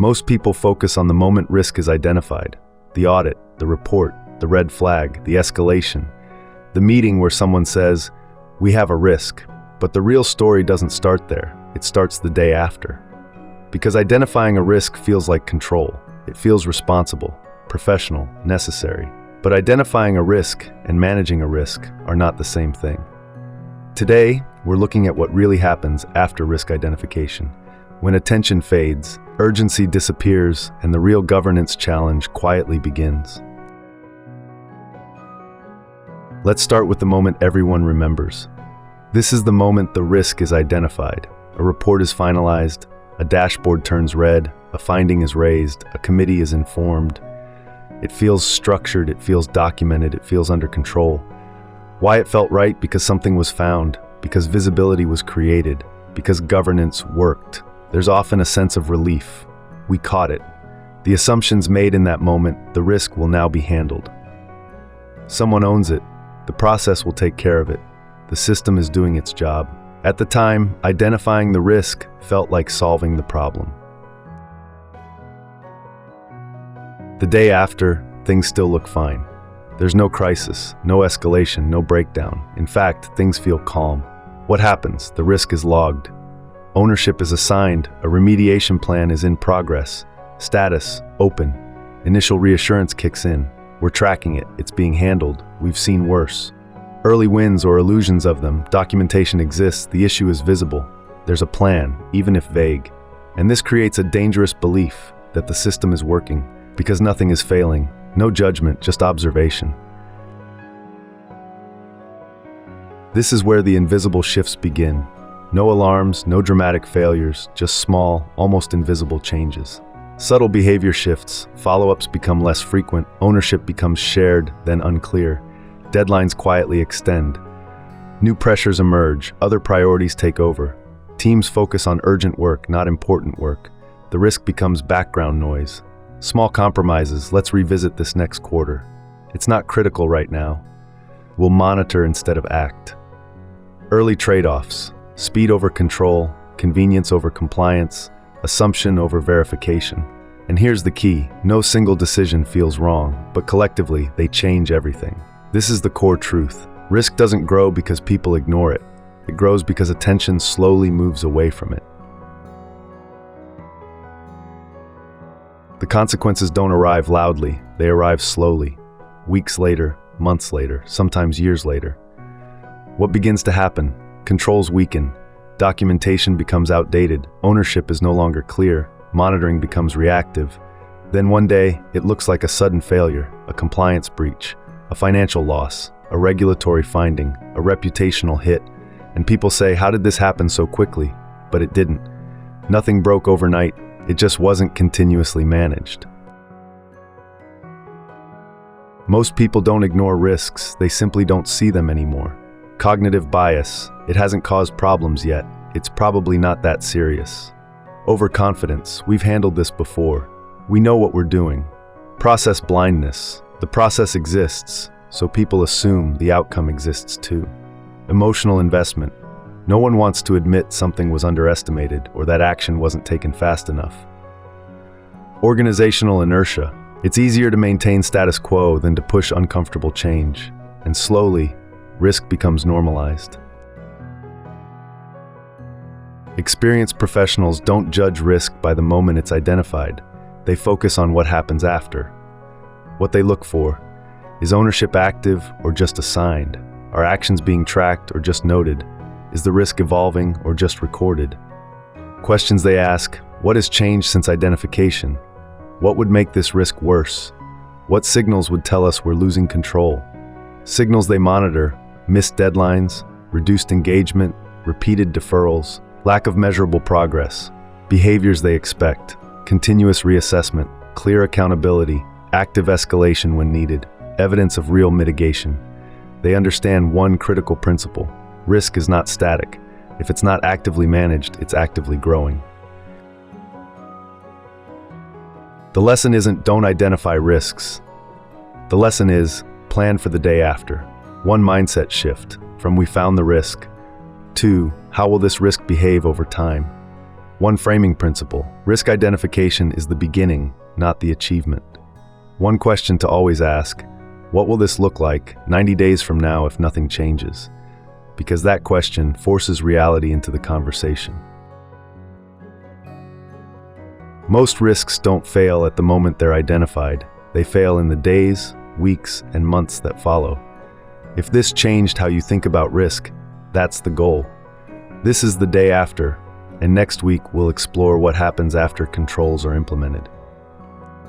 Most people focus on the moment risk is identified. The audit, the report, the red flag, the escalation. The meeting where someone says, "We have a risk," but the real story doesn't start there. It starts the day after. Because identifying a risk feels like control. It feels responsible, professional, necessary. But identifying a risk and managing a risk are not the same thing. Today, we're looking at what really happens after risk identification. When attention fades, urgency disappears, and the real governance challenge quietly begins. Let's start with the moment everyone remembers. This is the moment the risk is identified. A report is finalized, a dashboard turns red, a finding is raised, a committee is informed. It feels structured, it feels documented, it feels under control. Why it felt right? Because something was found, because visibility was created, because governance worked. There's often a sense of relief. We caught it. The assumptions made in that moment, the risk will now be handled. Someone owns it. The process will take care of it. The system is doing its job. At the time, identifying the risk felt like solving the problem. The day after, things still look fine. There's no crisis, no escalation, no breakdown. In fact, things feel calm. What happens? The risk is logged. Ownership is assigned. A remediation plan is in progress. Status, open. Initial reassurance kicks in. We're tracking it. It's being handled. We've seen worse. Early wins or illusions of them. Documentation exists. The issue is visible. There's a plan, even if vague. And this creates a dangerous belief that the system is working, because nothing is failing. No judgment, just observation. This is where the invisible shifts begin. No alarms, no dramatic failures, just small, almost invisible changes. Subtle behavior shifts, follow-ups become less frequent, ownership becomes shared, then unclear. Deadlines quietly extend. New pressures emerge, other priorities take over. Teams focus on urgent work, not important work. The risk becomes background noise. Small compromises, let's revisit this next quarter. It's not critical right now. We'll monitor instead of act. Early trade-offs, speed over control, convenience over compliance, assumption over verification. And here's the key, no single decision feels wrong, but collectively, they change everything. This is the core truth. Risk doesn't grow because people ignore it. It grows because attention slowly moves away from it. The consequences don't arrive loudly, they arrive slowly. Weeks later, months later, sometimes years later. What begins to happen? Controls weaken. Documentation becomes outdated. Ownership is no longer clear. Monitoring becomes reactive. Then one day, it looks like a sudden failure, a compliance breach, a financial loss, a regulatory finding, a reputational hit. And people say, how did this happen so quickly? But it didn't. Nothing broke overnight. It just wasn't continuously managed. Most people don't ignore risks, they simply don't see them anymore. Cognitive bias, it hasn't caused problems yet. It's probably not that serious. Overconfidence, we've handled this before. We know what we're doing. Process blindness, the process exists, so people assume the outcome exists too. Emotional investment, no one wants to admit something was underestimated or that action wasn't taken fast enough. Organizational inertia, it's easier to maintain status quo than to push uncomfortable change, and slowly, risk becomes normalized. Experienced professionals don't judge risk by the moment it's identified. They focus on what happens after. What they look for, is ownership active or just assigned? Are actions being tracked or just noted? Is the risk evolving or just recorded? Questions they ask, what has changed since identification? What would make this risk worse? What signals would tell us we're losing control? Signals they monitor, missed deadlines, reduced engagement, repeated deferrals, lack of measurable progress, behaviors they expect, continuous reassessment, clear accountability, active escalation when needed, evidence of real mitigation. They understand one critical principle. Risk is not static. If it's not actively managed, it's actively growing. The lesson isn't don't identify risks. The lesson is plan for the day after. One mindset shift from we found the risk to how will this risk behave over time? One framing principle: risk identification is the beginning, not the achievement. One question to always ask: what will this look like 90 days from now if nothing changes? Because that question forces reality into the conversation. Most risks don't fail at the moment they're identified. They fail in the days, weeks, and months that follow. If this changed how you think about risk, that's the goal. This is the day after, and next week we'll explore what happens after controls are implemented.